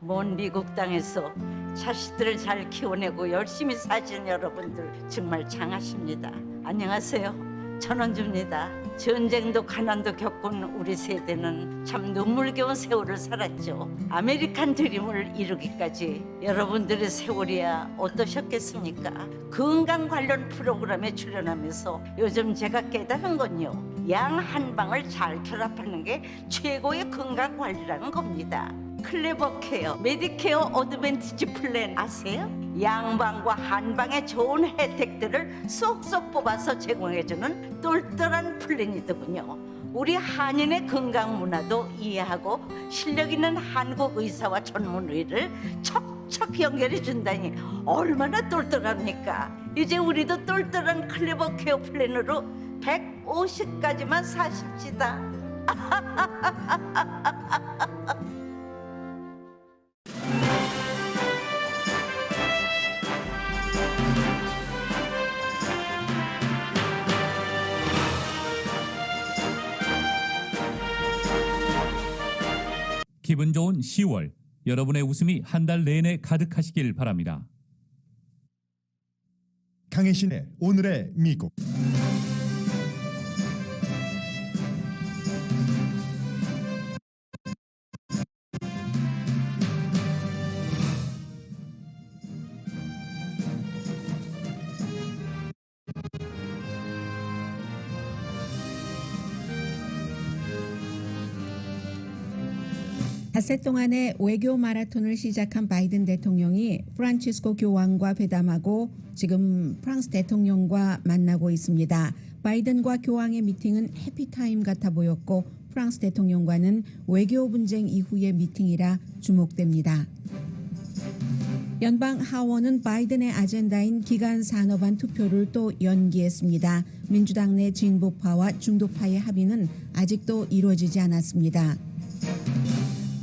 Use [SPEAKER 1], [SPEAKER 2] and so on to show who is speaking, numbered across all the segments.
[SPEAKER 1] 먼 미국 땅에서 자식들을 잘 키워내고 열심히 사신 여러분들 정말 장하십니다. 안녕하세요. 전원주입니다. 전쟁도 가난도 겪은 우리 세대는 참 눈물겨운 세월을 살았죠. 아메리칸 드림을 이루기까지 여러분들의 세월이야 어떠셨겠습니까? 건강 관련 프로그램에 출연하면서 요즘 제가 깨달은 건요, 양 한 방을 잘 결합하는 게 최고의 건강 관리라는 겁니다. 클레버 케어, 메디케어 어드밴티지 플랜 아세요? 양방과 한방의 좋은 혜택들을 쏙쏙 뽑아서 제공해주는 똘똘한 플랜이더군요. 우리 한인의 건강 문화도 이해하고 실력 있는 한국 의사와 전문의를 척척 연결해 준다니 얼마나 똘똘합니까? 이제 우리도 똘똘한 클레버 케어 플랜으로 150까지만 사십시다.
[SPEAKER 2] 기분 좋은 10월, 여러분의 웃음이 한 달 내내 가득하시길 바랍니다.
[SPEAKER 3] 강혜신의 오늘의 미국.
[SPEAKER 4] 닷새 동안의 외교 마라톤을 시작한 바이든 대통령이 프란치스코 교황과 회담하고 지금 프랑스 대통령과 만나고 있습니다. 바이든과 교황의 미팅은 해피타임 같아 보였고 프랑스 대통령과는 외교 분쟁 이후의 미팅이라 주목됩니다. 연방 하원은 바이든의 아젠다인 기간 산업안 투표를 또 연기했습니다. 민주당 내 진보파와 중도파의 합의는 아직도 이루어지지 않았습니다.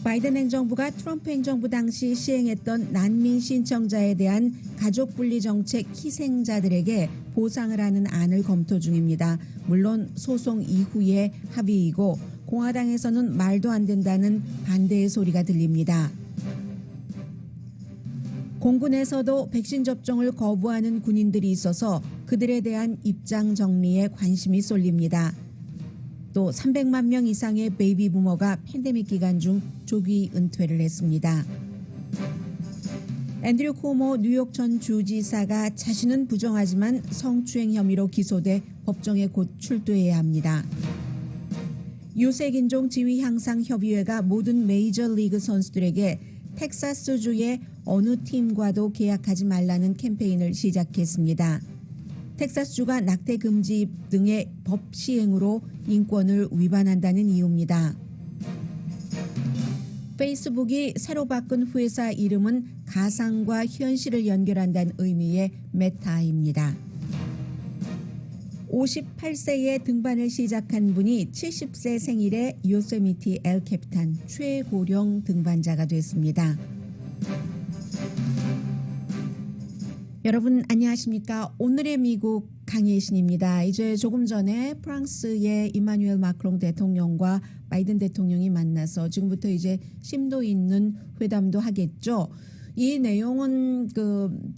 [SPEAKER 4] 바이든 행정부가 트럼프 행정부 당시 시행했던 난민 신청자에 대한 가족 분리 정책 희생자들에게 보상을 하는 안을 검토 중입니다. 물론 소송 이후의 합의이고 공화당에서는 말도 안 된다는 반대의 소리가 들립니다. 공군에서도 백신 접종을 거부하는 군인들이 있어서 그들에 대한 입장 정리에 관심이 쏠립니다. 또 300만 명 이상의 베이비 부머가 팬데믹 기간 중 조기 은퇴를 했습니다. 앤드류 쿠오모 뉴욕 전 주지사가 자신은 부정하지만 성추행 혐의로 기소돼 법정에 곧 출두해야 합니다. 유색인종 지위 향상 협의회가 모든 메이저리그 선수들에게 텍사스주의 어느 팀과도 계약하지 말라는 캠페인을 시작했습니다. 텍사스주가 낙태 금지 등의 법 시행으로 인권을 위반한다는 이유입니다. 페이스북이 새로 바꾼 회사 이름은 가상과 현실을 연결한다는 의미의 메타입니다. 58세에 등반을 시작한 분이 70세 생일에 요세미티 엘 캐피탄 최고령 등반자가 됐습니다. 여러분 안녕하십니까? 오늘의 미국 강혜신입니다. 이제 조금 전에 프랑스의 이마누엘 마크롱 대통령과 바이든 대통령이 만나서 지금부터 이제 심도 있는 회담도 하겠죠. 이 내용은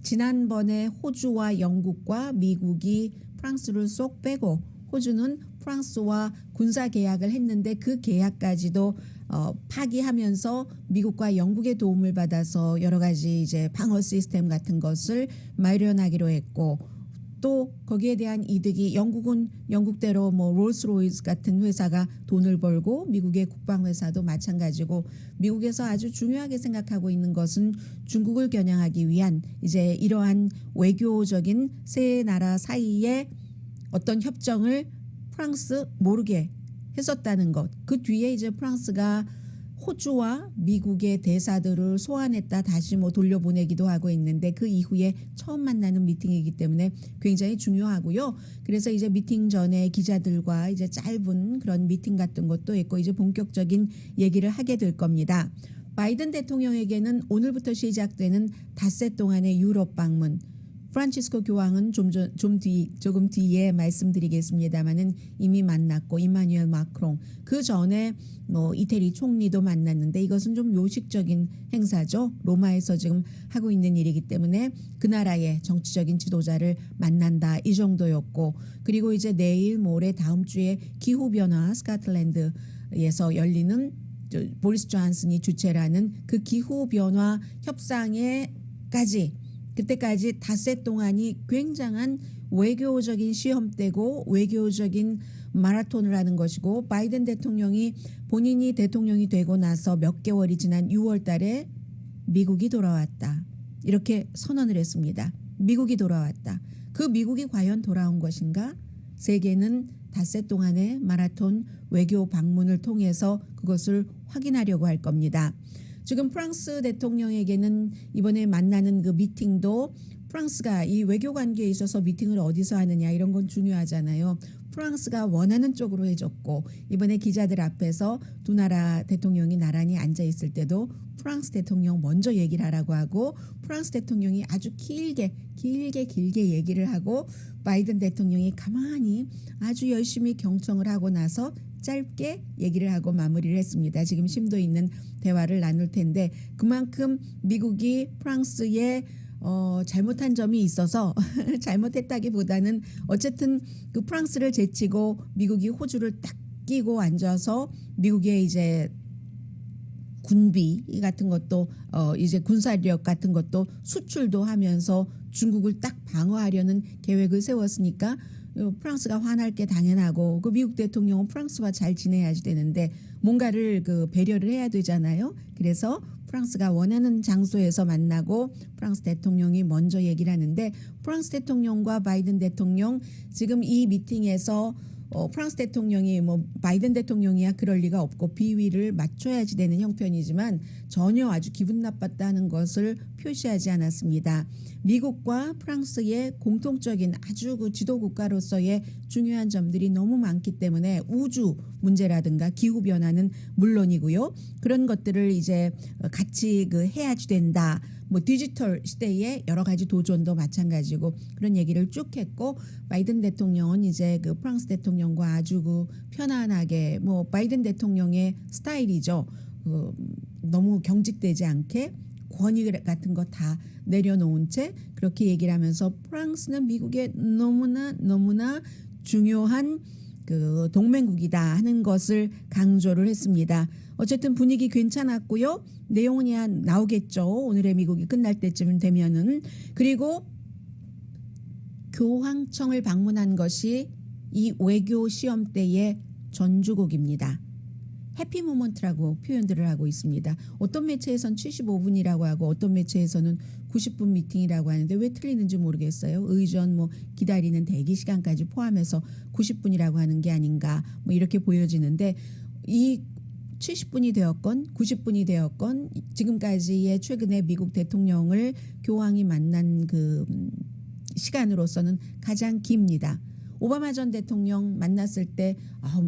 [SPEAKER 4] 지난번에 호주와 영국과 미국이 프랑스를 쏙 빼고 호주는 프랑스와 군사 계약을 했는데 그 계약까지도 파기하면서 미국과 영국의 도움을 받아서 여러 가지 이제 방어 시스템 같은 것을 마련하기로 했고 또 거기에 대한 이득이 영국은 영국대로 롤스로이스 같은 회사가 돈을 벌고 미국의 국방회사도 마찬가지고 미국에서 아주 중요하게 생각하고 있는 것은 중국을 겨냥하기 위한 이제 이러한 외교적인 세 나라 사이에 어떤 협정을 프랑스 모르게 했었다는 것. 그 뒤에 이제 프랑스가 호주와 미국의 대사들을 소환했다 다시 돌려보내기도 하고 있는데 그 이후에 처음 만나는 미팅이기 때문에 굉장히 중요하고요. 그래서 이제 미팅 전에 기자들과 이제 짧은 그런 미팅 같은 것도 있고 이제 본격적인 얘기를 하게 될 겁니다. 바이든 대통령에게는 오늘부터 시작되는 닷새 동안의 유럽 방문, 프란치스코 교황은 조금 뒤에 말씀드리겠습니다만은 이미 만났고 임마누엘 마크롱 그 전에 뭐 이태리 총리도 만났는데 이것은 좀 요식적인 행사죠. 로마에서 지금 하고 있는 일이기 때문에 그 나라의 정치적인 지도자를 만난다 이 정도였고 그리고 이제 내일 모레 다음 주에 기후 변화 스코틀랜드에서 열리는 보리스 존슨이 주최라는 그 기후 변화 협상에까지 그때까지 닷새 동안이 굉장한 외교적인 시험대고 외교적인 마라톤을 하는 것이고 바이든 대통령이 본인이 대통령이 되고 나서 몇 개월이 지난 6월 달에 미국이 돌아왔다. 이렇게 선언을 했습니다. 미국이 돌아왔다. 그 미국이 과연 돌아온 것인가? 세계는 닷새 동안의 마라톤 외교 방문을 통해서 그것을 확인하려고 할 겁니다. 지금 프랑스 대통령에게는 이번에 만나는 그 미팅도 프랑스가 이 외교 관계에 있어서 미팅을 어디서 하느냐 이런 건 중요하잖아요. 프랑스가 원하는 쪽으로 해줬고 이번에 기자들 앞에서 두 나라 대통령이 나란히 앉아 있을 때도 프랑스 대통령 먼저 얘기를 하라고 하고 프랑스 대통령이 아주 길게 얘기를 하고 바이든 대통령이 가만히 아주 열심히 경청을 하고 나서 짧게 얘기를 하고 마무리를 했습니다. 지금 심도 있는 대화를 나눌 텐데 그만큼 미국이 프랑스에 잘못한 점이 있어서 잘못했다기보다는 어쨌든 그 프랑스를 제치고 미국이 호주를 딱 끼고 앉아서 미국의 이제 군비 같은 것도 이제 군사력 같은 것도 수출도 하면서 중국을 딱 방어하려는 계획을 세웠으니까 프랑스가 화날 게 당연하고 그 미국 대통령은 프랑스와 잘 지내야지 되는데 뭔가를 그 배려를 해야 되잖아요. 그래서 프랑스가 원하는 장소에서 만나고 프랑스 대통령이 먼저 얘기를 하는데 프랑스 대통령과 바이든 대통령 지금 이 미팅에서 프랑스 대통령이 뭐 바이든 대통령이야 그럴 리가 없고 비위를 맞춰야지 되는 형편이지만 전혀 아주 기분 나빴다는 것을 표시하지 않았습니다. 미국과 프랑스의 공통적인 아주 그 지도 국가로서의 중요한 점들이 너무 많기 때문에 우주 문제라든가 기후 변화는 물론이고요. 그런 것들을 이제 같이 그 해야지 된다. 뭐 디지털 시대의 여러 가지 도전도 마찬가지고 그런 얘기를 쭉 했고 바이든 대통령은 이제 그 프랑스 대통령과 아주 그 편안하게 뭐 바이든 대통령의 스타일이죠. 너무 경직되지 않게 권위 같은 거 다 내려놓은 채 그렇게 얘기를 하면서 프랑스는 미국의 너무나 중요한 그 동맹국이다 하는 것을 강조를 했습니다. 어쨌든 분위기 괜찮았고요. 내용은 나오겠죠. 오늘의 미국이 끝날 때쯤 되면은. 그리고 교황청을 방문한 것이 이 외교 시험 때의 전주곡입니다. 해피모먼트라고 표현들을 하고 있습니다. 어떤 매체에서는 75분이라고 하고 어떤 매체에서는 90분 미팅이라고 하는데 왜 틀리는지 모르겠어요. 의전 뭐 기다리는 대기 시간까지 포함해서 90분이라고 하는 게 아닌가 뭐 이렇게 보여지는데 이 70분이 되었건 90분이 되었건 지금까지의 최근에 미국 대통령을 교황이 만난 그 시간으로서는 가장 깁니다. 오바마 전 대통령 만났을 때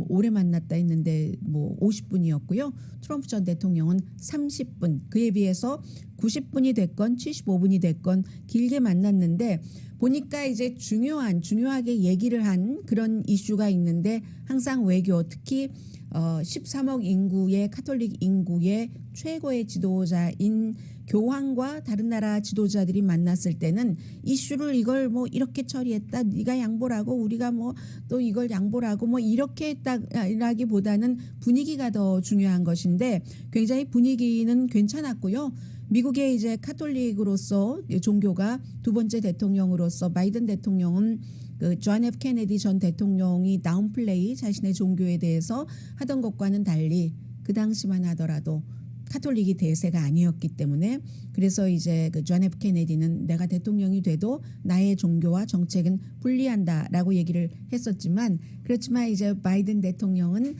[SPEAKER 4] 오래 만났다 했는데 뭐 50분이었고요. 트럼프 전 대통령은 30분. 그에 비해서 90분이 됐건 75분이 됐건 길게 만났는데 보니까 이제 중요하게 얘기를 한 그런 이슈가 있는데 항상 외교 특히 13억 인구의 카톨릭 인구의 최고의 지도자인 교황과 다른 나라 지도자들이 만났을 때는 이슈를 이걸 뭐 이렇게 처리했다 네가 양보라고 우리가 뭐 또 이걸 양보라고 뭐 이렇게 했다라기보다는 분위기가 더 중요한 것인데 굉장히 분위기는 괜찮았고요. 미국의 이제 카톨릭으로서 종교가 두 번째 대통령으로서 바이든 대통령은 그 존 F 케네디 전 대통령이 다운플레이 자신의 종교에 대해서 하던 것과는 달리 그 당시만 하더라도 카톨릭이 대세가 아니었기 때문에 그래서 이제 그 존 F 케네디는 내가 대통령이 돼도 나의 종교와 정책은 분리한다라고 얘기를 했었지만 그렇지만 이제 바이든 대통령은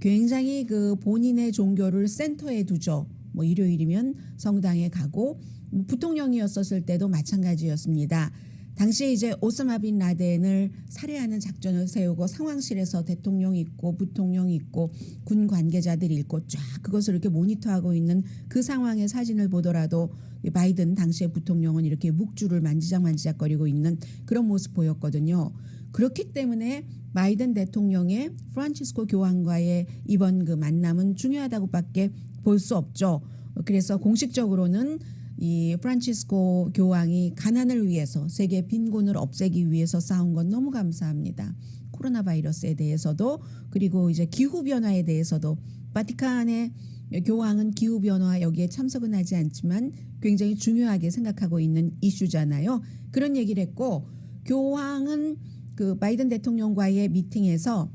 [SPEAKER 4] 굉장히 그 본인의 종교를 센터에 두죠. 뭐 일요일이면 성당에 가고 부통령이었었을 때도 마찬가지였습니다. 당시에 이제 오사마 빈 라덴을 살해하는 작전을 세우고 상황실에서 대통령이 있고 부통령이 있고 군 관계자들이 있고 쫙 그것을 이렇게 모니터하고 있는 그 상황의 사진을 보더라도 바이든 당시의 부통령은 이렇게 묵주를 만지작거리고 있는 그런 모습 보였거든요. 그렇기 때문에 바이든 대통령의 프란치스코 교황과의 이번 그 만남은 중요하다고밖에 볼 수 없죠. 그래서 공식적으로는 이 프란치스코 교황이 가난을 위해서 세계 빈곤을 없애기 위해서 싸운 건 너무 감사합니다. 코로나 바이러스에 대해서도 그리고 이제 기후 변화에 대해서도 바티칸의 교황은 기후 변화 여기에 참석은 하지 않지만 굉장히 중요하게 생각하고 있는 이슈잖아요. 그런 얘기를 했고 교황은 그 바이든 대통령과의 미팅에서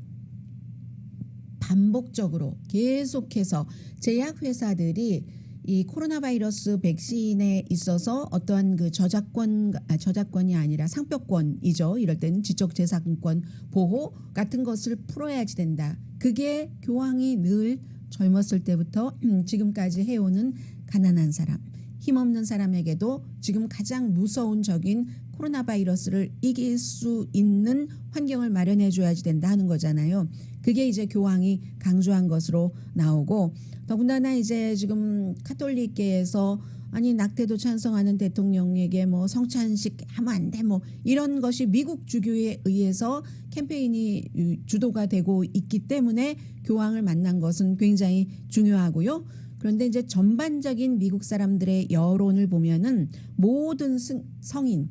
[SPEAKER 4] 반복적으로 계속해서 제약회사들이 이 코로나 바이러스 백신에 있어서 어떠한 그 저작권이 아니라 상표권이죠. 이럴 때는 지적재산권 보호 같은 것을 풀어야지 된다. 그게 교황이 늘 젊었을 때부터 지금까지 해오는 가난한 사람, 힘없는 사람에게도 지금 가장 무서운 적인 코로나 바이러스를 이길 수 있는 환경을 마련해 줘야지 된다 하는 거잖아요. 그게 이제 교황이 강조한 것으로 나오고 더군다나 이제 지금 카톨릭계에서 아니 낙태도 찬성하는 대통령에게 뭐 성찬식 하면 안 돼 뭐 이런 것이 미국 주교에 의해서 캠페인이 주도가 되고 있기 때문에 교황을 만난 것은 굉장히 중요하고요. 그런데 이제 전반적인 미국 사람들의 여론을 보면은 모든 성인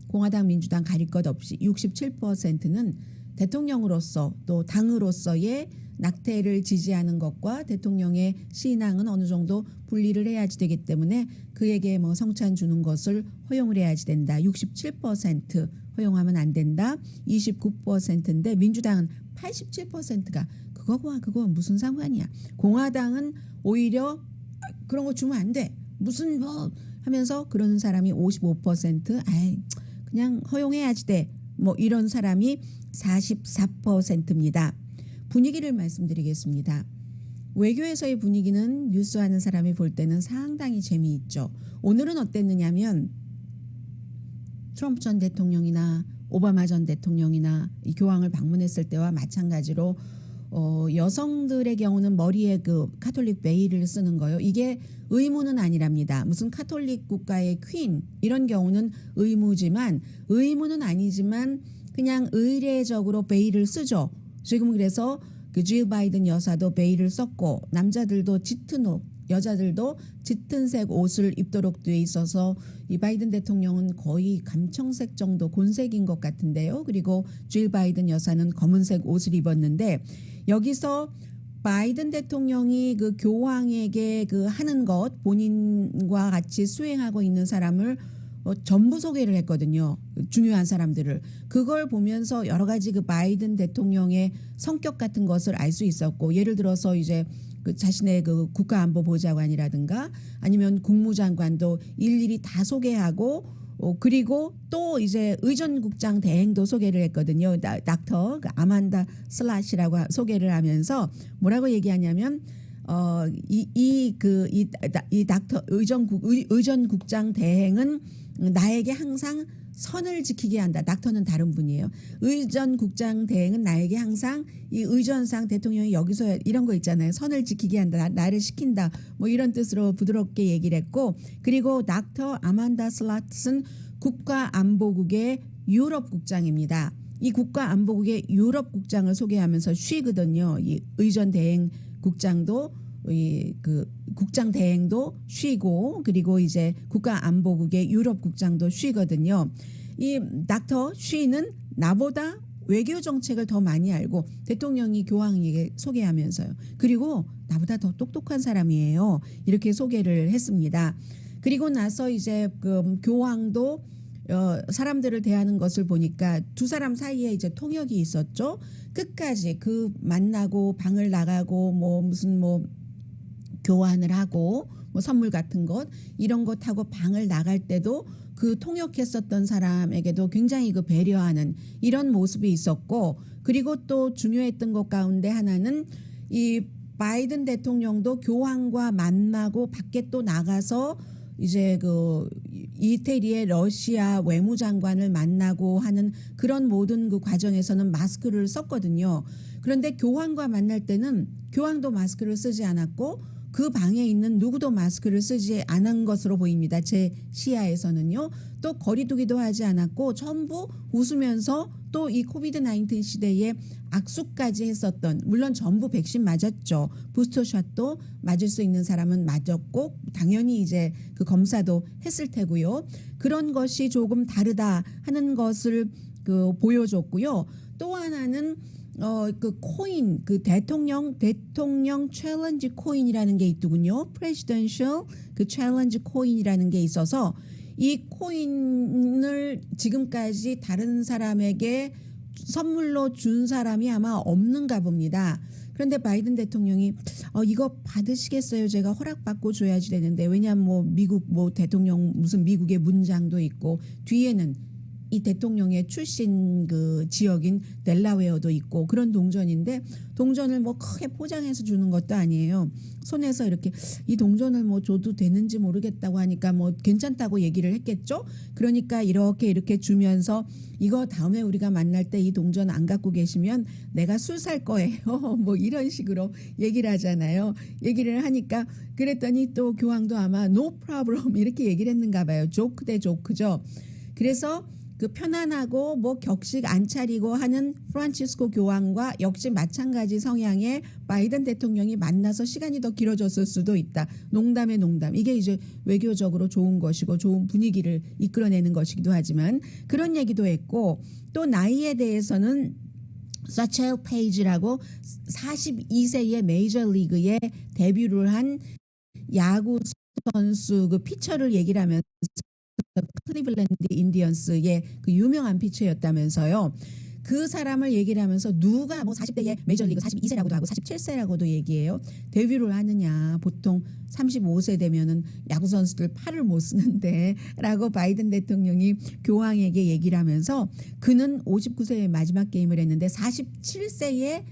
[SPEAKER 4] 공화당 민주당 가릴 것 없이 67%는 대통령으로서 또 당으로서의 낙태를 지지하는 것과 대통령의 신앙은 어느 정도 분리를 해야지 되기 때문에 그에게 뭐 성찬 주는 것을 허용을 해야지 된다. 67% 허용하면 안 된다. 29%인데 민주당은 87%가 그거 무슨 상관이야. 공화당은 오히려 그런 거 주면 안 돼. 무슨 뭐 하면서 그러는 사람이 55%. 아이 그냥 허용해야지 돼. 뭐 이런 사람이 44%입니다. 분위기를 말씀드리겠습니다. 외교에서의 분위기는 뉴스하는 사람이 볼 때는 상당히 재미있죠. 오늘은 어땠느냐면 트럼프 전 대통령이나 오바마 전 대통령이나 이 교황을 방문했을 때와 마찬가지로 여성들의 경우는 머리에 그 카톨릭 베일을 쓰는 거요. 이게 의무는 아니랍니다. 무슨 카톨릭 국가의 퀸 이런 경우는 의무는 아니지만 그냥 의례적으로 베일을 쓰죠. 지금 그래서 그 질 바이든 여사도 베일을 썼고 남자들도 짙은 옷, 여자들도 짙은 색 옷을 입도록 돼 있어서 이 바이든 대통령은 거의 감청색 정도 곤색인 것 같은데요. 그리고 질 바이든 여사는 검은색 옷을 입었는데 여기서 바이든 대통령이 그 교황에게 그 하는 것 본인과 같이 수행하고 있는 사람을 전부 소개를 했거든요. 중요한 사람들을. 그걸 보면서 여러 가지 그 바이든 대통령의 성격 같은 것을 알 수 있었고 예를 들어서 이제 그 자신의 그 국가안보보좌관이라든가 아니면 국무장관도 일일이 다 소개하고 그리고 또 이제 의전국장 대행도 소개를 했거든요. 닥터 그 아만다 슬랏이라고 소개를 하면서 뭐라고 얘기하냐면 이 닥터 의전국장 대행은 나에게 항상 선을 지키게 한다. 닥터는 다른 분이에요. 의전국장 대행은 나에게 항상 이 의전상 대통령이 여기서 이런 거 있잖아요. 선을 지키게 한다. 나를 시킨다. 뭐 이런 뜻으로 부드럽게 얘기를 했고 그리고 닥터 아만다 슬랏은 국가안보국의 유럽국장입니다. 이 국가안보국의 유럽국장을 소개하면서 쉬거든요. 이 의전 대행 국장도 그 국장 대행도 쉬고 그리고 이제 국가안보국의 유럽 국장도 쉬거든요. 이 닥터 쉬는 나보다 외교 정책을 더 많이 알고 대통령이 교황에게 소개하면서요. 그리고 나보다 더 똑똑한 사람이에요. 이렇게 소개를 했습니다. 그리고 나서 이제 그 교황도 사람들을 대하는 것을 보니까 두 사람 사이에 이제 통역이 있었죠. 끝까지 그 만나고 방을 나가고 뭐 무슨 뭐 교환을 하고 뭐 선물 같은 것 이런 것 하고 방을 나갈 때도 그 통역했었던 사람에게도 굉장히 그 배려하는 이런 모습이 있었고 그리고 또 중요했던 것 가운데 하나는 이 바이든 대통령도 교황과 만나고 밖에 또 나가서 이제 그 이태리의 러시아 외무장관을 만나고 하는 그런 모든 그 과정에서는 마스크를 썼거든요. 그런데 교황과 만날 때는 교황도 마스크를 쓰지 않았고 그 방에 있는 누구도 마스크를 쓰지 않은 것으로 보입니다. 제 시야에서는요. 또 거리두기도 하지 않았고 전부 웃으면서 또 이 코비드 19 시대에 악수까지 했었던, 물론 전부 백신 맞았죠. 부스터샷도 맞을 수 있는 사람은 맞았고 당연히 이제 그 검사도 했을 테고요. 그런 것이 조금 다르다 하는 것을 그 보여줬고요. 또 하나는 그 코인, 그 대통령 챌린지 코인이라는 게 있더군요. 프레시던셜 그 챌린지 코인이라는 게 있어서 이 코인을 지금까지 다른 사람에게 선물로 준 사람이 아마 없는가 봅니다. 그런데 바이든 대통령이 이거 받으시겠어요? 제가 허락받고 줘야지 되는데, 왜냐하면 뭐 미국 뭐 대통령 무슨 미국의 문장도 있고 뒤에는 이 대통령의 출신 그 지역인 델라웨어도 있고 그런 동전인데, 동전을 뭐 크게 포장해서 주는 것도 아니에요. 손에서 이렇게 이 동전을 뭐 줘도 되는지 모르겠다고 하니까 뭐 괜찮다고 얘기를 했겠죠. 그러니까 이렇게 주면서 이거 다음에 우리가 만날 때 이 동전 안 갖고 계시면 내가 술 살 거예요. 뭐 이런 식으로 얘기를 하잖아요. 얘기를 하니까 그랬더니 또 교황도 아마 no problem 이렇게 얘기를 했는가 봐요. 조크 대 조크죠. 그래서 그 편안하고 뭐 격식 안 차리고 하는 프란치스코 교황과 역시 마찬가지 성향의 바이든 대통령이 만나서 시간이 더 길어졌을 수도 있다. 농담의 농담. 이게 이제 외교적으로 좋은 것이고 좋은 분위기를 이끌어내는 것이기도 하지만 그런 얘기도 했고, 또 나이에 대해서는 사첼 페이지라고 42세의 메이저리그에 데뷔를 한 야구 선수 그 피처를 얘기를 하면서 클리블랜드 인디언스의 그 유명한 피처였다면서요. 그 사람을 얘기를 하면서 누가 뭐 40대에 메이저리그 42세라고도 하고 47세라고도 얘기해요. 데뷔를 하느냐. 보통 35세 되면은 야구 선수들 팔을 못 쓰는데 라고 바이든 대통령이 교황에게 얘기를 하면서 그는 59세에 마지막 게임을 했는데 47세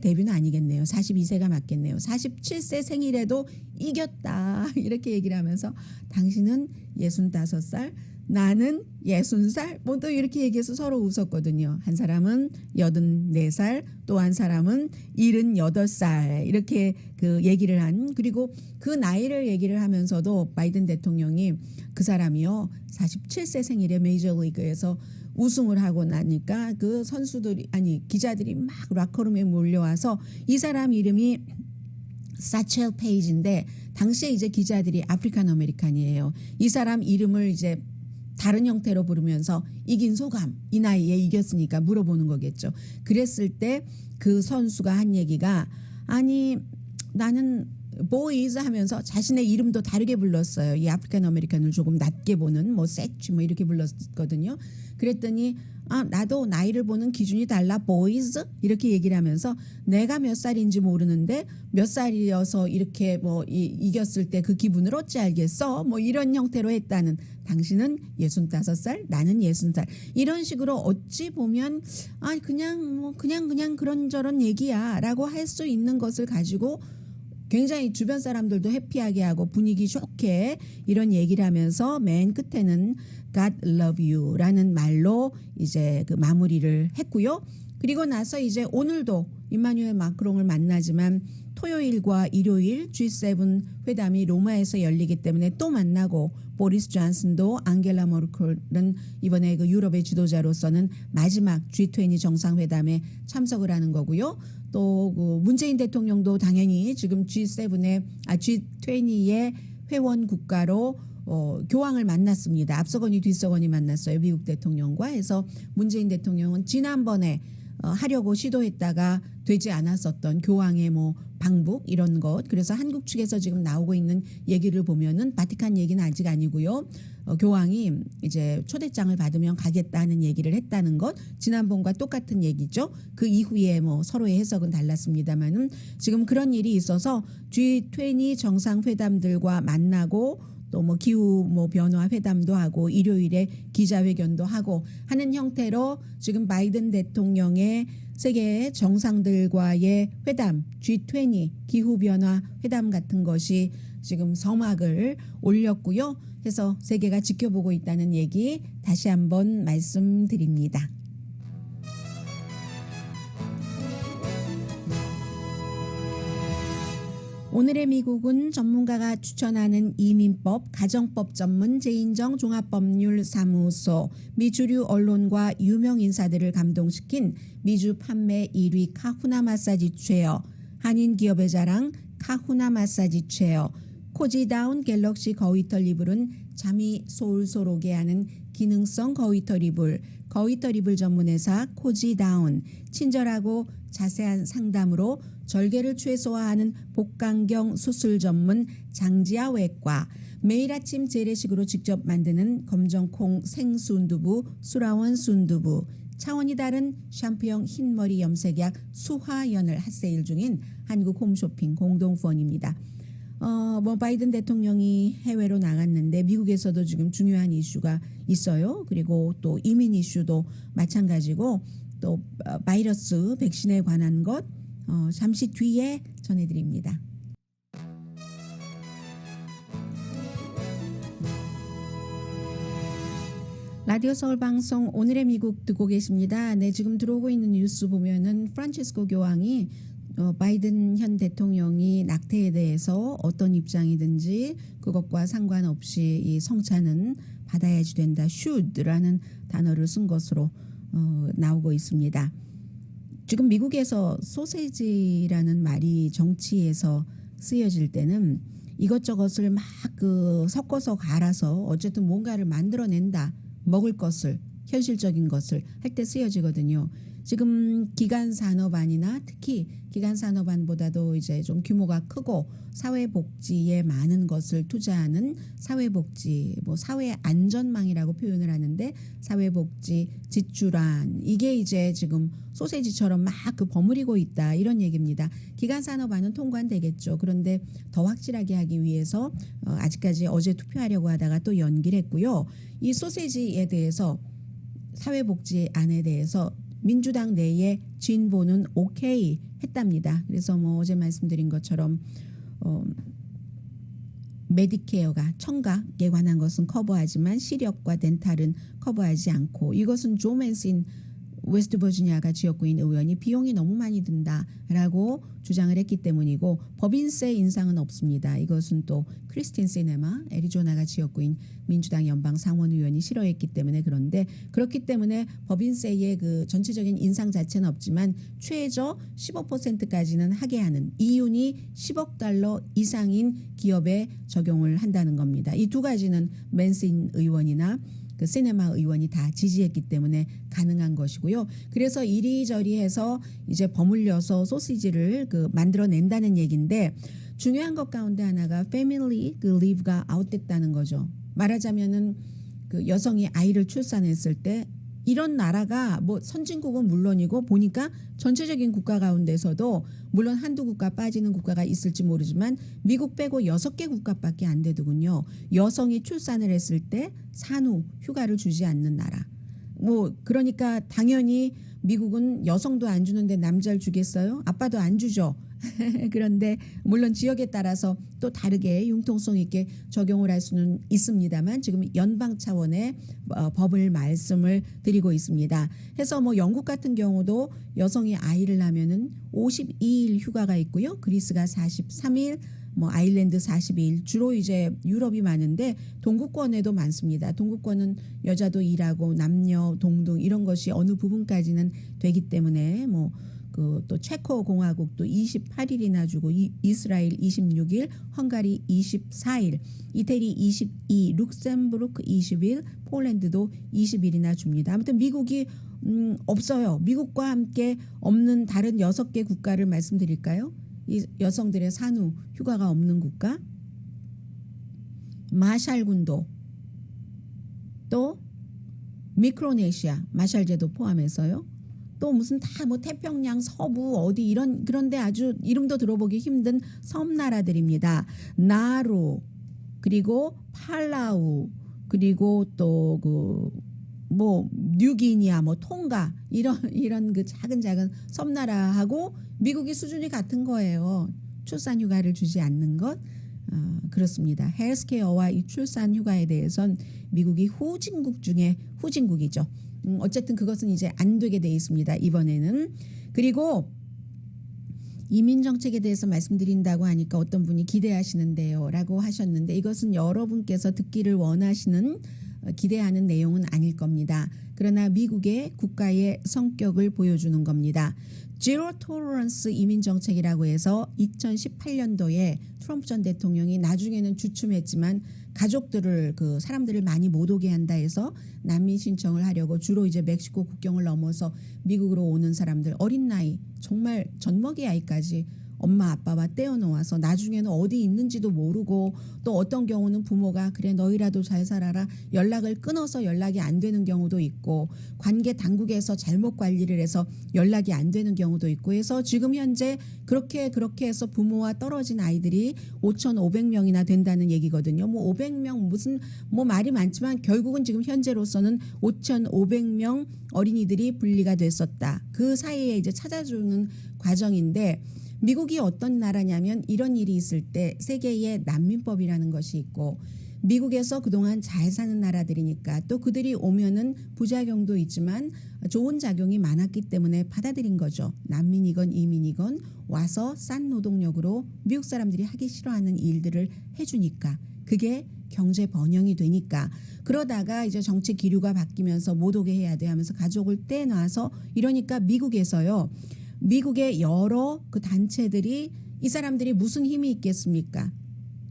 [SPEAKER 4] 데뷔는 아니겠네요. 42세가 맞겠네요. 47세 생일에도 이겼다. 이렇게 얘기를 하면서 당신은 65살, 나는 60살, 뭐 또 이렇게 얘기해서 서로 웃었거든요. 한 사람은 84살, 또 한 사람은 78살 이렇게 그 얘기를 한, 그리고 그 나이를 얘기를 하면서도 바이든 대통령이 그 사람이요 47세 생일에 메이저리그에서 우승을 하고 나니까 그 선수들이 기자들이 막 락커룸에 몰려와서 이 사람 이름이 사첼 페이지인데 당시에 이제 기자들이 아프리칸 아메리칸이에요. 이 사람 이름을 이제 다른 형태로 부르면서 이긴 소감, 이 나이에 이겼으니까 물어보는 거겠죠. 그랬을 때 그 선수가 한 얘기가 나는 보이즈 하면서 자신의 이름도 다르게 불렀어요. 이 아프리칸 아메리칸을 조금 낮게 보는 뭐 세치 뭐 이렇게 불렀거든요. 그랬더니 나도 나이를 보는 기준이 달라 보이즈 이렇게 얘기를 하면서 내가 몇 살인지 모르는데 몇 살이어서 이렇게 뭐 이겼을 때 그 기분을 어찌 알겠어? 뭐 이런 형태로 했다는, 당신은 65살, 나는 60살 이런 식으로 어찌 보면 그냥 그런저런 얘기야라고 할 수 있는 것을 가지고 굉장히 주변 사람들도 해피하게 하고 분위기 좋게 이런 얘기를 하면서 맨 끝에는 God love you라는 말로 이제 그 마무리를 했고요. 그리고 나서 이제 오늘도 임마누엘 마크롱을 만나지만 토요일과 일요일 G7 회담이 로마에서 열리기 때문에 또 만나고, 보리스 존슨도 앙겔라 머켈은 이번에 그 유럽의 지도자로서는 마지막 G20 정상회담에 참석을 하는 거고요. 또 그 문재인 대통령도 당연히 지금 G20의 회원 국가로 교황을 만났습니다. 앞서거니 뒤서거니 만났어요. 미국 대통령과 해서 문재인 대통령은 지난번에 하려고 시도했다가 되지 않았었던 교황의 뭐 방북 이런 것, 그래서 한국 측에서 지금 나오고 있는 얘기를 보면은 바티칸 얘기는 아직 아니고요. 교황이 이제 초대장을 받으면 가겠다는 얘기를 했다는 것, 지난번과 똑같은 얘기죠. 그 이후에 뭐 서로의 해석은 달랐습니다만은 지금 그런 일이 있어서 G20 정상회담들과 만나고 또 뭐 기후 뭐 변화 회담도 하고 일요일에 기자회견도 하고 하는 형태로 지금 바이든 대통령의 세계 정상들과의 회담 G20 기후 변화 회담 같은 것이 지금 서막을 올렸고요. 해서 세계가 지켜보고 있다는 얘기 다시 한번 말씀드립니다. 오늘의 미국은 전문가가 추천하는 이민법, 가정법 전문 제인정 종합법률사무소, 미주류 언론과 유명 인사들을 감동시킨 미주 판매 1위 카후나 마사지 체어, 한인 기업의 자랑 카후나 마사지 체어, 코지다운 갤럭시 거위털 이불은 잠이 솔솔 오게 하는 기능성 거위털 이불, 거위털 이불 전문회사 코지다운, 친절하고 자세한 상담으로 절개를 최소화하는 복강경 수술 전문 장지아 외과, 매일 아침 재래식으로 직접 만드는 검정콩 생순두부 수라원 순두부, 차원이 다른 샴푸형 흰머리 염색약 수화연을 핫세일 중인 한국 홈쇼핑 공동후원입니다. 바이든 대통령이 해외로 나갔는데 미국에서도 지금 중요한 이슈가 있어요. 그리고 또 이민 이슈도 마찬가지고 또 바이러스 백신에 관한 것 잠시 뒤에 전해드립니다. 라디오 서울 방송 오늘의 미국 듣고 계십니다. 네, 지금 들어오고 있는 뉴스 보면은 프란치스코 교황이 바이든 현 대통령이 낙태에 대해서 어떤 입장이든지 그것과 상관없이 이 성찬은 받아야지 된다. should라는 단어를 쓴 것으로 나오고 있습니다. 지금 미국에서 소세지라는 말이 정치에서 쓰여질 때는 이것저것을 막 섞어서 갈아서 어쨌든 뭔가를 만들어낸다. 먹을 것을, 현실적인 것을 할 때 쓰여지거든요. 지금 기간산업안이나 특히 기간산업안보다도 이제 좀 규모가 크고 사회복지에 많은 것을 투자하는 사회복지, 사회안전망이라고 표현을 하는데 사회복지 지출안, 이게 이제 지금 소세지처럼 막 버무리고 있다 이런 얘기입니다. 기간산업안은 통과되겠죠. 그런데 더 확실하게 하기 위해서 아직까지 어제 투표하려고 하다가 또 연기를 했고요. 이 소세지에 대해서 사회복지안에 대해서 민주당 내에 진보는 오케이 했답니다. 그래서 어제 말씀드린 것처럼 메디케어가 청각에 관한 것은 커버하지만 시력과 덴탈은 커버하지 않고, 이것은 조 맨신 웨스트버지니아가 지역구인 의원이 비용이 너무 많이 든다라고 주장을 했기 때문이고, 법인세 인상은 없습니다. 이것은 또 크리스틴 시네마 애리조나가 지역구인 민주당 연방 상원 의원이 싫어했기 때문에, 그런데 그렇기 때문에 법인세의 그 전체적인 인상 자체는 없지만 최저 15%까지는 하게 하는, 이윤이 10억 달러 이상인 기업에 적용을 한다는 겁니다. 이 두 가지는 맨신 의원이나 그 시네마 의원이 다 지지했기 때문에 가능한 것이고요. 그래서 이리저리 해서 이제 버물려서 소시지를 만들어낸다는 얘기인데, 중요한 것 가운데 하나가 패밀리 리브가 아웃됐다는 거죠. 말하자면은 그 여성이 아이를 출산했을 때 이런 나라가 선진국은 물론이고 보니까 전체적인 국가 가운데서도 물론 한두 국가 빠지는 국가가 있을지 모르지만 미국 빼고 6개 국가밖에 안 되더군요. 여성이 출산을 했을 때 산후 휴가를 주지 않는 나라. 그러니까 당연히 미국은 여성도 안 주는데 남자를 주겠어요? 아빠도 안 주죠. 그런데 물론 지역에 따라서 또 다르게 융통성 있게 적용을 할 수는 있습니다만 지금 연방 차원의 법을 말씀을 드리고 있습니다. 해서 영국 같은 경우도 여성이 아이를 낳으면은 52일 휴가가 있고요. 그리스가 43일, 아일랜드 42일, 주로 이제 유럽이 많은데 동구권에도 많습니다. 동구권은 여자도 일하고 남녀 동등 이런 것이 어느 부분까지는 되기 때문에 또 체코 공화국도 28일이나 주고 이스라엘 26일, 헝가리 24일, 이태리 22, 룩셈부르크 20일, 폴란드도 20일이나 줍니다. 아무튼 미국이 없어요. 미국과 함께 없는 다른 6개 국가를 말씀드릴까요? 이 여성들의 산후 휴가가 없는 국가, 마샬군도, 또 미크로네시아, 마샬제도 포함해서요. 또 무슨 다 태평양 서부 어디 그런데 아주 이름도 들어보기 힘든 섬나라들입니다. 나루, 그리고 팔라우, 그리고 또 뉴기니아, 통가 이런 그 작은 섬나라하고 미국이 수준이 같은 거예요. 출산 휴가를 주지 않는 것. 그렇습니다. 헬스케어와 이 출산 휴가에 대해선 미국이 후진국 중에 후진국이죠. 어쨌든 그것은 이제 안 되게 돼 있습니다. 이번에는. 그리고 이민 정책에 대해서 말씀드린다고 하니까 어떤 분이 기대하시는데요 라고 하셨는데 이것은 여러분께서 듣기를 원하시는 기대하는 내용은 아닐 겁니다. 그러나 미국의 국가의 성격을 보여주는 겁니다. Zero Tolerance 이민 정책이라고 해서 2018년도에 트럼프 전 대통령이 나중에는 주춤했지만 가족들을 그 사람들을 많이 못 오게 한다 해서 난민 신청을 하려고 주로 이제 멕시코 국경을 넘어서 미국으로 오는 사람들 어린 나이 정말 젖먹이 아이까지 엄마 아빠와 떼어놓아서 나중에는 어디 있는지도 모르고 또 어떤 경우는 부모가 그래 너희라도 잘 살아라 연락을 끊어서 연락이 안 되는 경우도 있고 관계 당국에서 잘못 관리를 해서 연락이 안 되는 경우도 있고 해서 지금 현재 그렇게 해서 부모와 떨어진 아이들이 5,500명이나 된다는 얘기거든요. 뭐 500명 무슨 뭐 말이 많지만 결국은 지금 현재로서는 5,500명 어린이들이 분리가 됐었다. 그 사이에 이제 찾아주는 과정인데 미국이 어떤 나라냐면 이런 일이 있을 때 세계의 난민법이라는 것이 있고 미국에서 그동안 잘 사는 나라들이니까 또 그들이 오면은 부작용도 있지만 좋은 작용이 많았기 때문에 받아들인 거죠. 난민이건 이민이건 와서 싼 노동력으로 미국 사람들이 하기 싫어하는 일들을 해주니까 그게 경제 번영이 되니까 그러다가 이제 정치 기류가 바뀌면서 못 오게 해야 돼 하면서 가족을 떼놔서 이러니까 미국에서요. 미국의 여러 그 단체들이 이 사람들이 무슨 힘이 있겠습니까?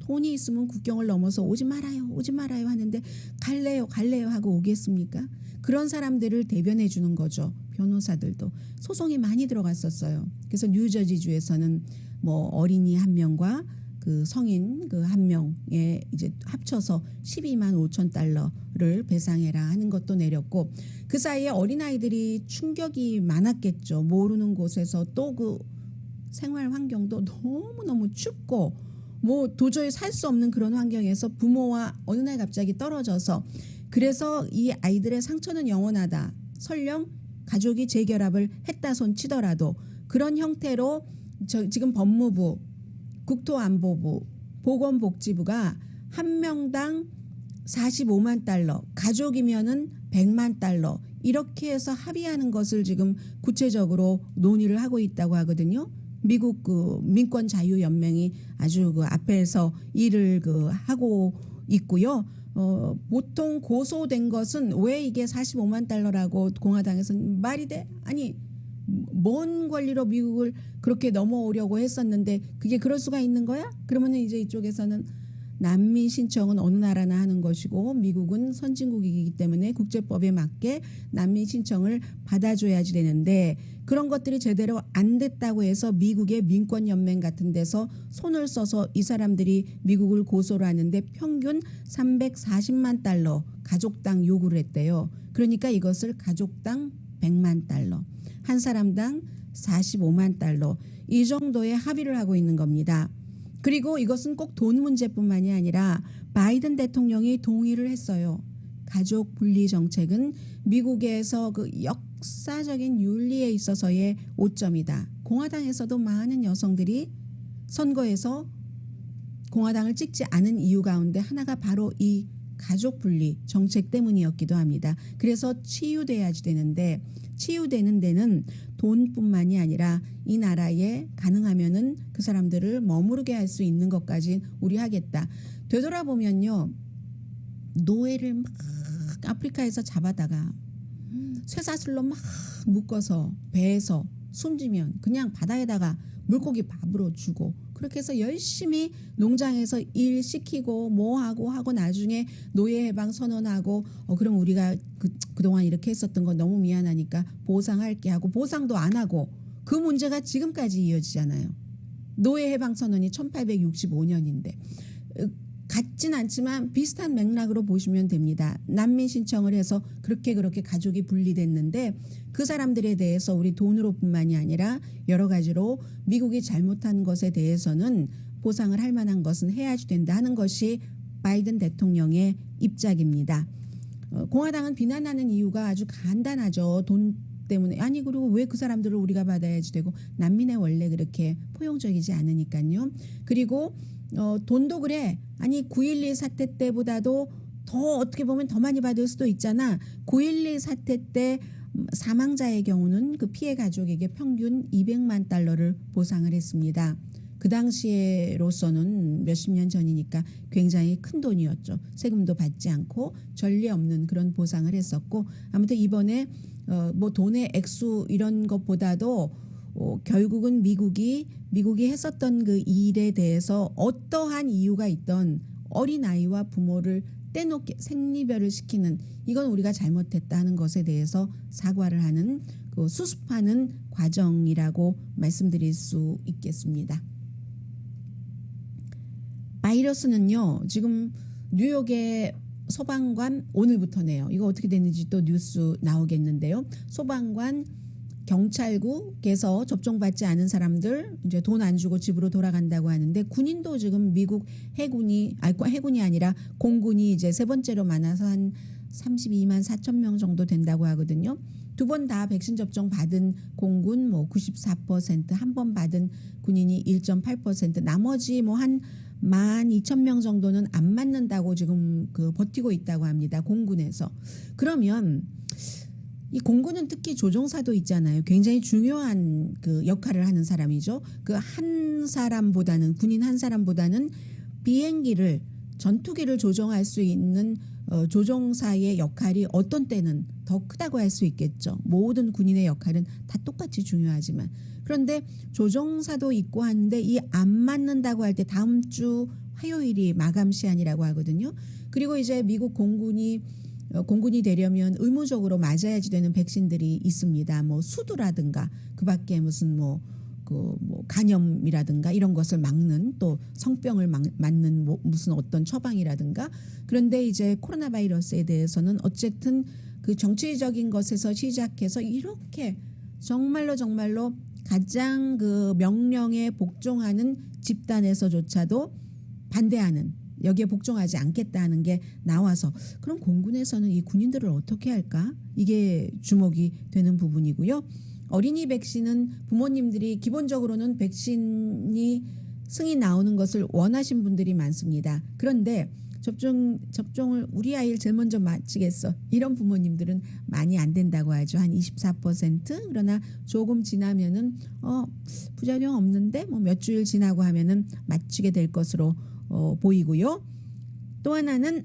[SPEAKER 4] 돈이 있으면 국경을 넘어서 오지 말아요 하는데 갈래요 하고 오겠습니까? 그런 사람들을 대변해 주는 거죠. 변호사들도 소송이 많이 들어갔었어요. 그래서 뉴저지주에서는 뭐 어린이 1명과 그 성인 그 1명에 이제 합쳐서 12만 5천 달러를 배상해라 하는 것도 내렸고 그 사이에 어린아이들이 충격이 많았겠죠. 모르는 곳에서 또 그 생활 환경도 너무너무 춥고 뭐 도저히 살 수 없는 그런 환경에서 부모와 어느 날 갑자기 떨어져서 그래서 이 아이들의 상처는 영원하다. 설령 가족이 재결합을 했다 손 치더라도 그런 형태로 지금 법무부 국토안보부, 보건복지부가 한 명당 45만 달러, 가족이면은 100만 달러 이렇게 해서 합의하는 것을 지금 구체적으로 논의를 하고 있다고 하거든요. 미국 그 민권자유연맹이 아주 그 앞에서 일을 그 하고 있고요. 보통 고소된 것은 왜 이게 45만 달러라고 공화당에서는 말이 돼? 아니 뭔 권리로 미국을 그렇게 넘어오려고 했었는데 그게 그럴 수가 있는 거야? 그러면 이제 이쪽에서는 난민 신청은 어느 나라나 하는 것이고 미국은 선진국이기 때문에 국제법에 맞게 난민 신청을 받아줘야지 되는데 그런 것들이 제대로 안 됐다고 해서 미국의 민권연맹 같은 데서 손을 써서 이 사람들이 미국을 고소를 하는데 평균 340만 달러 가족당 요구를 했대요. 그러니까 이것을 가족당 100만 달러 한 사람당 45만 달러 이 정도의 합의를 하고 있는 겁니다. 그리고 이것은 꼭 돈 문제뿐만이 아니라 바이든 대통령이 동의를 했어요. 가족 분리 정책은 미국에서 그 역사적인 윤리에 있어서의 오점이다. 공화당에서도 많은 여성들이 선거에서 공화당을 찍지 않은 이유 가운데 하나가 바로 이 가족 분리 정책 때문이었기도 합니다. 그래서 치유돼야지 되는데 치유되는 데는 돈뿐만이 아니라 이 나라에 가능하면은 그 사람들을 머무르게 할 수 있는 것까지 우리 하겠다. 되돌아보면요. 노예를 막 아프리카에서 잡아다가 쇠사슬로 막 묶어서 배에서 숨지면 그냥 바다에다가 물고기 밥으로 주고 그렇게 해서 열심히 농장에서 일 시키고 뭐 하고 나중에 노예 해방 선언하고 그럼 우리가 그동안 이렇게 했었던 거 너무 미안하니까 보상할게 하고 보상도 안 하고 그 문제가 지금까지 이어지잖아요. 노예 해방 선언이 1865년인데 같진 않지만 비슷한 맥락으로 보시면 됩니다. 난민 신청을 해서 그렇게 가족이 분리됐는데 그 사람들에 대해서 우리 돈으로뿐만이 아니라 여러 가지로 미국이 잘못한 것에 대해서는 보상을 할 만한 것은 해야지 된다 하는 것이 바이든 대통령의 입장입니다. 공화당은 비난하는 이유가 아주 간단하죠. 돈 때문에 아니 그리고 왜 그 사람들을 우리가 받아야지 되고 난민의 원래 그렇게 포용적이지 않으니까요. 그리고 돈도 그래. 아니 9.12 사태 때보다도 더 어떻게 보면 더 많이 받을 수도 있잖아. 9.12 사태 때 사망자의 경우는 그 피해 가족에게 평균 200만 달러를 보상을 했습니다. 그 당시에로서는 몇십 년 전이니까 굉장히 큰 돈이었죠. 세금도 받지 않고 전례 없는 그런 보상을 했었고, 아무튼 이번에 뭐 돈의 액수 이런 것보다도 결국은 미국이 했었던 그 일에 대해서 어떠한 이유가 있던 어린아이와 부모를 떼놓게 생리별을 시키는, 이건 우리가 잘못했다 하는 것에 대해서 사과를 하는 그 수습하는 과정이라고 말씀드릴 수 있겠습니다. 바이러스는요, 지금 뉴욕의 소방관 오늘부터네요. 이거 어떻게 됐는지 또 뉴스 나오겠는데요. 소방관, 경찰국에서 접종받지 않은 사람들 이제 돈 안 주고 집으로 돌아간다고 하는데, 군인도 지금 미국 해군이 아니라 공군이 이제 세 번째로 많아서 한 32만 4천 명 정도 된다고 하거든요. 두 번 다 백신 접종 받은 공군 뭐 94%, 한 번 받은 군인이 1.8%, 나머지 뭐 한 12,000명 정도는 안 맞는다고 지금 그 버티고 있다고 합니다. 공군에서. 그러면 이 공군은 특히 조종사도 있잖아요. 굉장히 중요한 그 역할을 하는 사람이죠. 그 한 사람보다는, 군인 한 사람보다는 비행기를, 전투기를 조종할 수 있는 조종사의 역할이 어떤 때는 더 크다고 할 수 있겠죠. 모든 군인의 역할은 다 똑같이 중요하지만, 그런데 조종사도 있고 하는데 이 안 맞는다고 할 때 다음 주 화요일이 마감 시한이라고 하거든요. 그리고 이제 미국 공군이 되려면 의무적으로 맞아야지 되는 백신들이 있습니다. 뭐 수두라든가 그밖에 무슨 뭐 간염이라든가 이런 것을 막는, 또 성병을 맞는 무슨 어떤 처방이라든가. 그런데 이제 코로나 바이러스에 대해서는 어쨌든 그 정치적인 것에서 시작해서 이렇게 정말로 가장 그 명령에 복종하는 집단에서조차도 반대하는, 여기에 복종하지 않겠다는 게 나와서, 그럼 공군에서는 이 군인들을 어떻게 할까? 이게 주목이 되는 부분이고요. 어린이 백신은 부모님들이 기본적으로는 백신이 승인 나오는 것을 원하신 분들이 많습니다. 그런데 접종을 우리 아이를 제일 먼저 맞히겠어, 이런 부모님들은 많이 안 된다고 하죠. 한 24%. 그러나 조금 지나면은 부작용 없는데 뭐 몇 주일 지나고 하면은 맞추게 될 것으로 보이고요. 또 하나는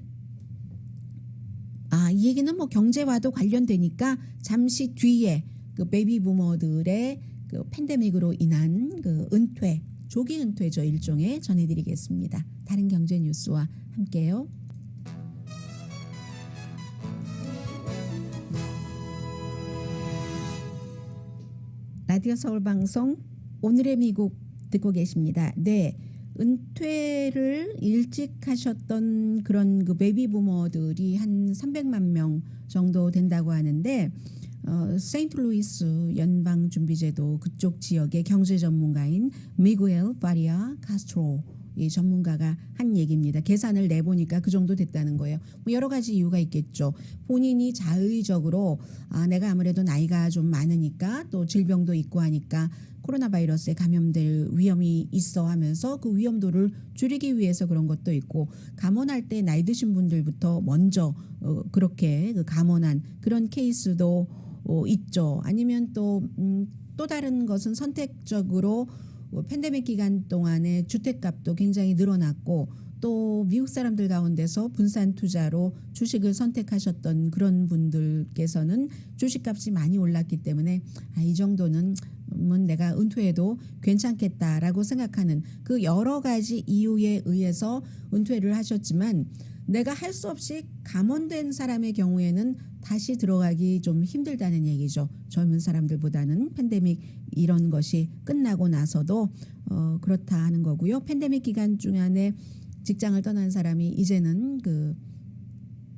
[SPEAKER 4] 이 얘기는 뭐 경제와도 관련되니까 잠시 뒤에 그 베이비 부머들의 그 팬데믹으로 인한 그 은퇴, 조기 은퇴죠, 일종의, 전해드리겠습니다. 다른 경제 뉴스와 함께요. 라디오 서울 방송 오늘의 미국 듣고 계십니다. 네, 은퇴를 일찍 하셨던 그런 그 베이비 부머들이 한 300만 명 정도 된다고 하는데, 세인트루이스 연방준비제도 그쪽 지역의 경제 전문가인 미구엘 파리아 카스트로 이 전문가가 한 얘기입니다. 계산을 내보니까 그 정도 됐다는 거예요. 뭐 여러 가지 이유가 있겠죠. 본인이 자의적으로 내가 아무래도 나이가 좀 많으니까, 또 질병도 있고 하니까 코로나 바이러스에 감염될 위험이 있어 하면서 그 위험도를 줄이기 위해서 그런 것도 있고, 감원할 때 나이 드신 분들부터 먼저 그렇게 그 감원한 그런 케이스도 있죠. 아니면 또 다른 것은 선택적으로 팬데믹 기간 동안에 주택값도 굉장히 늘어났고, 또 미국 사람들 가운데서 분산 투자로 주식을 선택하셨던 그런 분들께서는 주식값이 많이 올랐기 때문에 이 정도는 내가 은퇴해도 괜찮겠다라고 생각하는 그 여러 가지 이유에 의해서 은퇴를 하셨지만, 내가 할 수 없이 감원된 사람의 경우에는 다시 들어가기 좀 힘들다는 얘기죠. 젊은 사람들보다는 팬데믹 이런 것이 끝나고 나서도 그렇다 하는 거고요. 팬데믹 기간 중에 직장을 떠난 사람이 이제는 그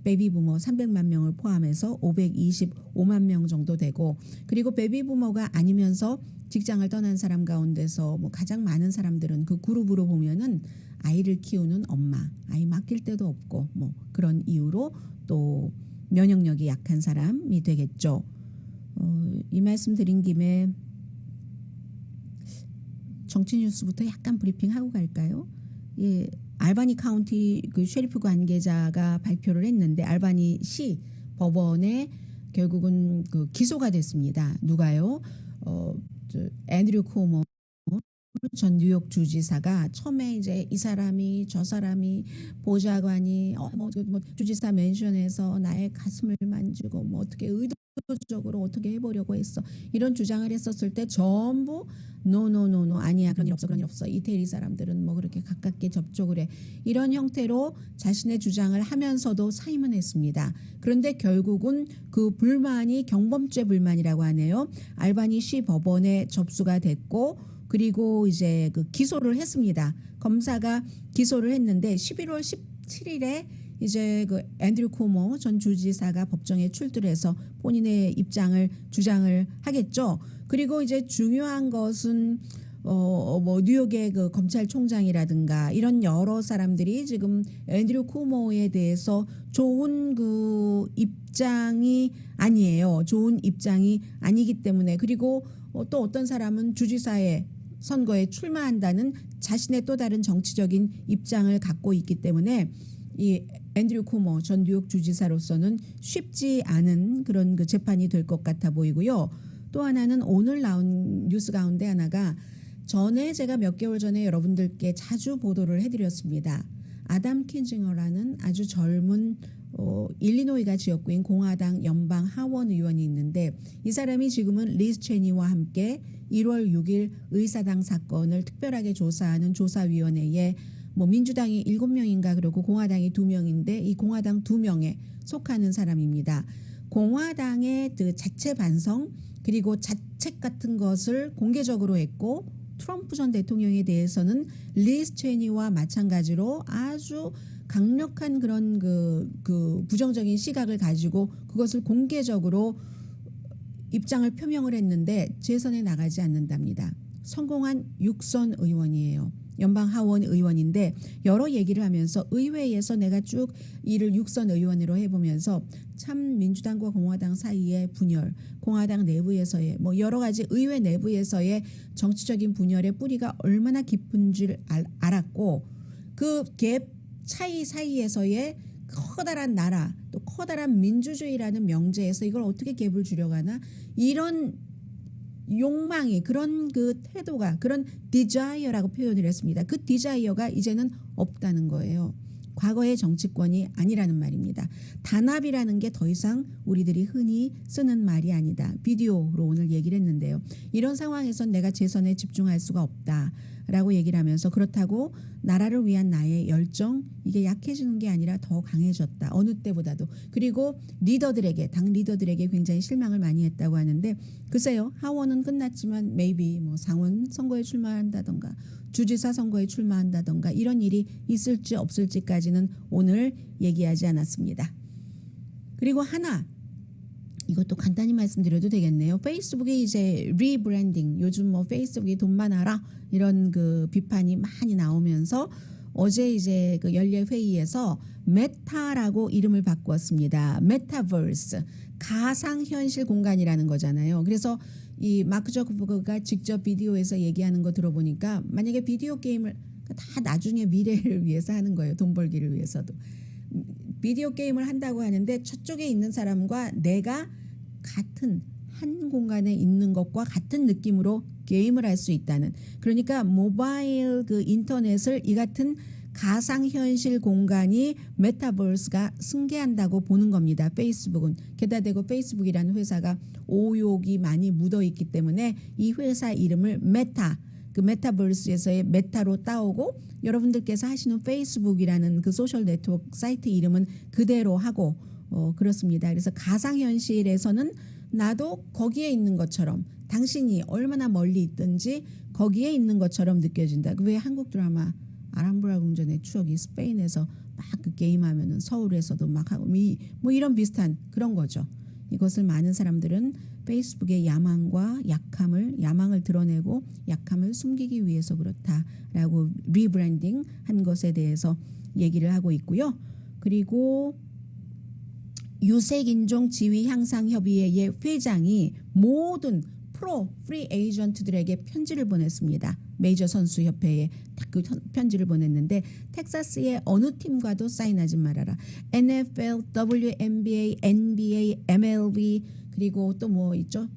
[SPEAKER 4] 베이비 부머 300만 명을 포함해서 525만 명 정도 되고, 그리고 베이비 부머가 아니면서 직장을 떠난 사람 가운데서 뭐 가장 많은 사람들은 그 그룹으로 보면은 아이를 키우는 엄마, 아이 맡길 데도 없고 뭐 그런 이유로 또 면역력이 약한 사람이 되겠죠. 이 말씀 드린 김에 정치 뉴스부터 약간 브리핑하고 갈까요? 이 알바니 카운티 그 셰리프 관계자가 발표를 했는데 알바니 시 법원에 결국은 그 기소가 됐습니다. 누가요? 앤드류 코모 전 뉴욕 주지사가 처음에 이제 이 사람이 저 사람이 보좌관이 주지사 맨션에서 나의 가슴을 만지고 뭐 어떻게 의도적으로 어떻게 해보려고 했어 이런 주장을 했었을 때 전부 노노노노 아니야 그런 일 없어 그런 일 없어 이태리 사람들은 뭐 그렇게 가깝게 접촉을 해 이런 형태로 자신의 주장을 하면서도 사임은 했습니다. 그런데 결국은 그 불만이 경범죄 불만이라고 하네요. 알바니 시 법원에 접수가 됐고 그리고 이제 그 기소를 했습니다. 검사가 기소를 했는데 11월 17일에 이제 그 앤드류 코모 전 주지사가 법정에 출두해서 본인의 입장을 주장을 하겠죠. 그리고 이제 중요한 것은 뭐 뉴욕의 그 검찰총장이라든가 이런 여러 사람들이 지금 앤드류 코모에 대해서 좋은 그 입장이 아니에요. 좋은 입장이 아니기 때문에 그리고 또 어떤 사람은 주지사의 선거에 출마한다는 자신의 또 다른 정치적인 입장을 갖고 있기 때문에 이 앤드류 코모 전 뉴욕 주지사로서는 쉽지 않은 그런 그 재판이 될 것 같아 보이고요. 또 하나는 오늘 나온 뉴스 가운데 하나가 전에 제가 몇 개월 전에 여러분들께 자주 보도를 해드렸습니다. 아담 킨징어라는 아주 젊은 일리노이가 지역구인 공화당 연방 하원 의원이 있는데 이 사람이 지금은 리즈 체니와 함께 1월 6일 의사당 사건을 특별하게 조사하는 조사위원회에 뭐 민주당이 7명인가 그러고 공화당이 2명인데 이 공화당 2명에 속하는 사람입니다. 공화당의 그 자체 반성 그리고 자책 같은 것을 공개적으로 했고 트럼프 전 대통령에 대해서는 리즈 체니와 마찬가지로 아주 강력한 그런 그 부정적인 시각을 가지고 그것을 공개적으로 입장을 표명을 했는데 재선에 나가지 않는답니다. 성공한 6선 의원이에요. 연방 하원 의원인데 여러 얘기를 하면서 의회에서 내가 쭉 일을 6선 의원으로 해보면서 참 민주당과 공화당 사이의 분열, 공화당 내부에서의 뭐 여러 가지 의회 내부에서의 정치적인 분열의 뿌리가 얼마나 깊은 줄 알았고 그 갭 차이 사이에서의 커다란 나라 또 커다란 민주주의라는 명제에서 이걸 어떻게 갭을 줄여가나 이런 욕망이 그런 그 태도가 그런 디자이어라고 표현을 했습니다. 그 디자이어가 이제는 없다는 거예요. 과거의 정치권이 아니라는 말입니다. 단합이라는 게 더 이상 우리들이 흔히 쓰는 말이 아니다. 비디오로 오늘 얘기를 했는데요. 이런 상황에서 내가 재선에 집중할 수가 없다라고 얘기를 하면서 그렇다고 나라를 위한 나의 열정 이게 약해지는 게 아니라 더 강해졌다. 어느 때보다도. 그리고 리더들에게 당 리더들에게 굉장히 실망을 많이 했다고 하는데 글쎄요. 하원은 끝났지만 maybe 뭐 상원 선거에 출마한다던가 주지사 선거에 출마한다던가 이런 일이 있을지 없을지까지는 오늘 얘기하지 않았습니다. 그리고 하나 이것도 간단히 말씀드려도 되겠네요. 페이스북이 이제 리브랜딩 요즘 뭐 페이스북이 돈 많아라 이런 그 비판이 많이 나오면서 어제 이제 그 연례 회의에서 메타라고 이름을 바꾸었습니다. 메타버스 가상현실 공간이라는 거잖아요. 그래서 이 마크 저커버그가 직접 비디오에서 얘기하는 거 들어보니까 만약에 비디오 게임을 다 나중에 미래를 위해서 하는 거예요. 돈 벌기를 위해서도. 비디오 게임을 한다고 하는데 저쪽에 있는 사람과 내가 같은 한 공간에 있는 것과 같은 느낌으로 게임을 할 수 있다는 그러니까 모바일 그 인터넷을 이 같은 가상현실 공간이 메타버스가 승계한다고 보는 겁니다. 페이스북은 게다가 대고 페이스북이라는 회사가 오욕이 많이 묻어있기 때문에 이 회사 이름을 메타 그 메타버스에서의 메타로 따오고 여러분들께서 하시는 페이스북이라는 그 소셜 네트워크 사이트 이름은 그대로 하고 그렇습니다. 그래서 가상현실에서는 나도 거기에 있는 것처럼 당신이 얼마나 멀리 있든지 거기에 있는 것처럼 느껴진다. 왜 한국 드라마 아람브라 궁전의 추억이 스페인에서 막 그 게임하면은 서울에서도 막 하고 뭐 이런 비슷한 그런 거죠. 이것을 많은 사람들은 페이스북의 야망을 드러내고 약함을 숨기기 위해서 그렇다라고 리브랜딩 한 것에 대해서 얘기를 하고 있고요. 그리고 유색인종 지위 향상 협의회의 회장이 모든 프리 에이전트들에게 편지를 보냈습니다. 메이저 선수 협회에 딱 그 편지를 보냈는데 텍사스의 어느 팀과도 사인하지 말아라. NFL, WNBA, NBA, MLB 그리고 또 뭐 있죠?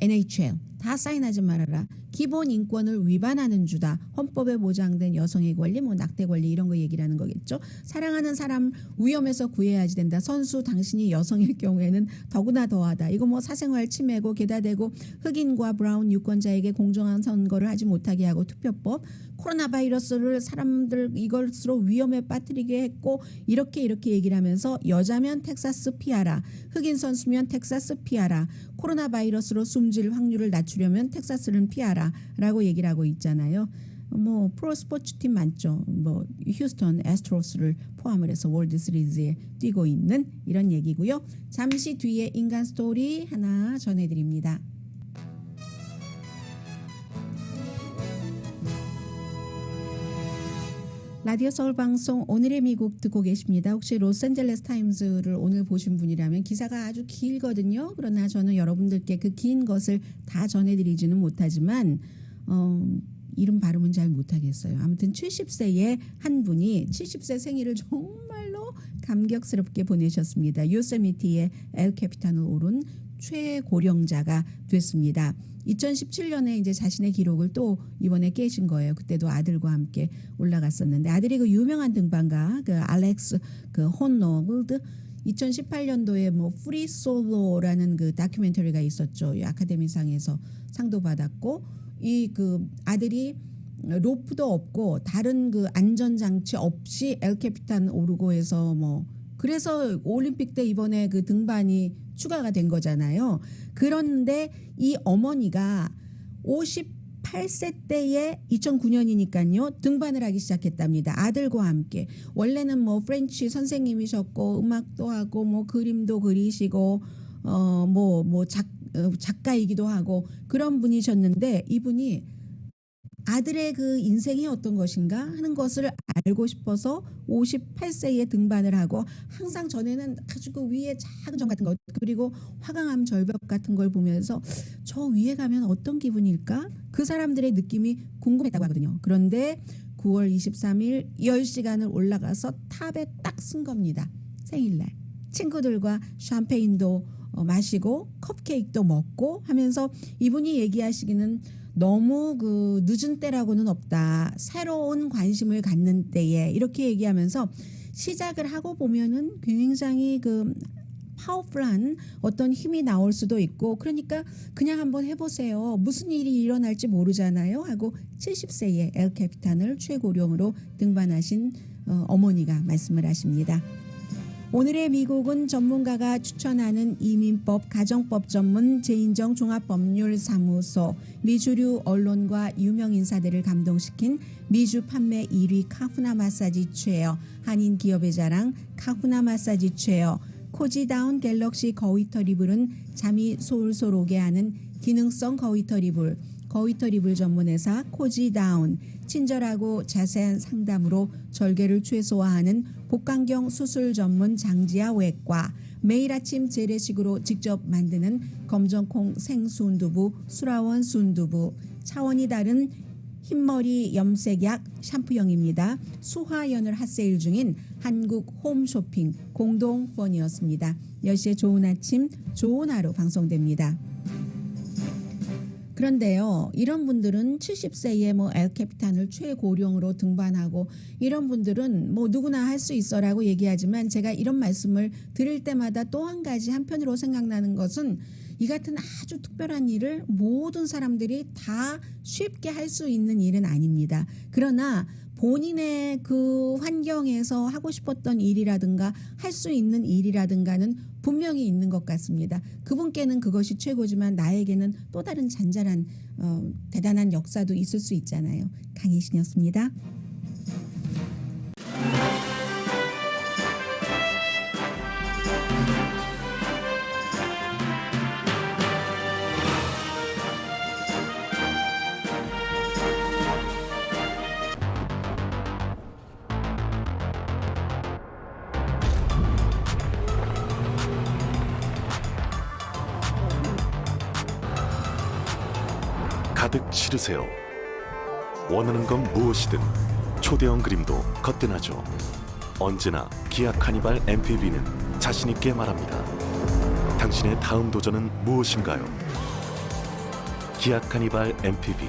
[SPEAKER 4] NHL 다 사인하지 말아라. 기본 인권을 위반하는 주다. 헌법에 보장된 여성의 권리, 뭐 낙태 권리 이런 거 얘기를 하는 거겠죠. 사랑하는 사람 위험에서 구해야지 된다. 선수 당신이 여성일 경우에는 더구나 더하다. 이거 뭐 사생활 침해고 게다 대고 흑인과 브라운 유권자에게 공정한 선거를 하지 못하게 하고 투표법, 코로나 바이러스를 사람들 이것으로 위험에 빠뜨리게 했고 이렇게 얘기를 하면서 여자면 텍사스 피하라. 흑인 선수면 텍사스 피하라. 코로나 바이러스로 숨질 확률을 낮추려면 텍사스는 피하라 라고 얘기를 하고 있잖아요. 뭐 프로 스포츠 팀 많죠. 뭐 휴스턴 애스트로스를 포함을 해서 월드 시리즈에 뛰고 있는 이런 얘기고요. 잠시 뒤에 인간 스토리 하나 전해드립니다. 라디오 서울 방송 오늘의 미국 듣고 계십니다. 혹시 로스앤젤레스 타임즈를 오늘 보신 분이라면 기사가 아주 길거든요. 그러나 저는 여러분들께 그 긴 것을 다 전해드리지는 못하지만 이름 발음은 잘 못하겠어요. 아무튼 70세의 한 분이 70세 생일을 정말로 감격스럽게 보내셨습니다. 요세미티의 엘 캐피탄을 오른 최고령자가 됐습니다. 2017년에 이제 자신의 기록을 또 이번에 깨신 거예요. 그때도 아들과 함께 올라갔었는데 아들이 그 유명한 등반가 그 알렉스 그 혼놀드 2018년도에 뭐 프리 솔로라는 그 다큐멘터리가 있었죠. 이 아카데미상에서 상도 받았고 이 그 아들이 로프도 없고 다른 그 안전장치 없이 엘 캐피탄 오르고 해서 뭐 그래서 올림픽 때 이번에 그 등반이 추가가 된 거잖아요. 그런데 이 어머니가 58세 때에 2009년이니까요. 등반을 하기 시작했답니다. 아들과 함께. 원래는 뭐 프렌치 선생님이셨고 음악도 하고 뭐 그림도 그리시고 작가이기도 하고 그런 분이셨는데 이분이 아들의 그 인생이 어떤 것인가 하는 것을 알고 싶어서 58세에 등반을 하고 항상 전에는 아주 그 위에 작은 점 같은 것 그리고 화강암 절벽 같은 걸 보면서 저 위에 가면 어떤 기분일까? 그 사람들의 느낌이 궁금했다고 하거든요. 그런데 9월 23일 10시간을 올라가서 탑에 딱 쓴 겁니다. 생일날. 친구들과 샴페인도 마시고 컵케이크도 먹고 하면서 이분이 얘기하시기는 너무 그 늦은 때라고는 없다. 새로운 관심을 갖는 때에 이렇게 얘기하면서 시작을 하고 보면은 굉장히 그 파워풀한 어떤 힘이 나올 수도 있고 그러니까 그냥 한번 해보세요. 무슨 일이 일어날지 모르잖아요. 하고 70세에 엘 캐피탄을 최고령으로 등반하신 어머니가 말씀을 하십니다. 오늘의 미국은 전문가가 추천하는 이민법, 가정법 전문 제인정 종합법률사무소, 미주류 언론과 유명 인사들을 감동시킨 미주 판매 1위 카후나 마사지 체어, 한인 기업의 자랑 카후나 마사지 체어, 코지다운 갤럭시 거위털이불은 잠이 솔솔 오게 하는 기능성 거위털이불, 거위털이불 전문회사 코지다운, 친절하고 자세한 상담으로 절개를 최소화하는 복강경 수술 전문 장지아 외과, 매일 아침 재래식으로 직접 만드는 검정콩 생순두부 수라원 순두부, 차원이 다른 흰머리 염색약 샴푸형입니다. 수화연을 핫세일 중인 한국 홈쇼핑 공동펀이었습니다. 10시에 좋은 아침 좋은 하루 방송됩니다. 그런데요, 이런 분들은 70세에 뭐 엘 캐피탄을 최고령으로 등반하고 이런 분들은 뭐 누구나 할 수 있어라고 얘기하지만 제가 이런 말씀을 드릴 때마다 또 한 가지 한편으로 생각나는 것은 이 같은 아주 특별한 일을 모든 사람들이 다 쉽게 할 수 있는 일은 아닙니다. 그러나 본인의 그 환경에서 하고 싶었던 일이라든가 할 수 있는 일이라든가는 분명히 있는 것 같습니다. 그분께는 그것이 최고지만 나에게는 또 다른 잔잔한 대단한 역사도 있을 수 있잖아요. 강희신이었습니다.
[SPEAKER 5] 가득 실으세요. 원하는 건 무엇이든 초대형 그림도 거뜬하죠. 언제나 기아 카니발 MPV는 자신 있게 말합니다. 당신의 다음 도전은 무엇인가요? 기아 카니발 MPV